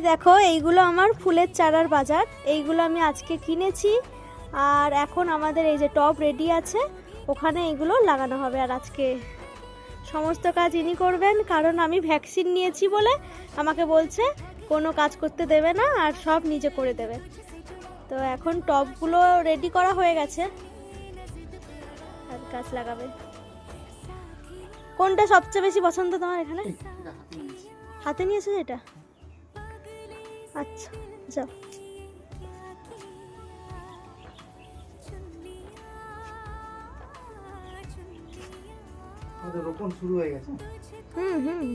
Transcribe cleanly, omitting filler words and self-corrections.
দেখো এইগুলো আমার ফুলের চারার বাজার, এইগুলো আমি আজকে কিনেছি। আর এখন আমাদের এই যে টব রেডি আছে, ওখানে এইগুলো লাগানো হবে। আর আজকে সমস্ত কাজ ইনি করবেন, কারণ আমি ভ্যাকসিন নিয়েছি বলে আমাকে বলছে কোনো কাজ করতে দেবে না, আর সব নিজে করে দেবে। তো এখন টবগুলো রেডি করা হয়ে গেছে, আর গাছ লাগাবে। কোনটা সবচেয়ে বেশি পছন্দ তোমার এখানে? হাতে নিয়েছো এটা? আচ্ছা, যাও। রোপণ শুরু হয়ে গেছে। হুম।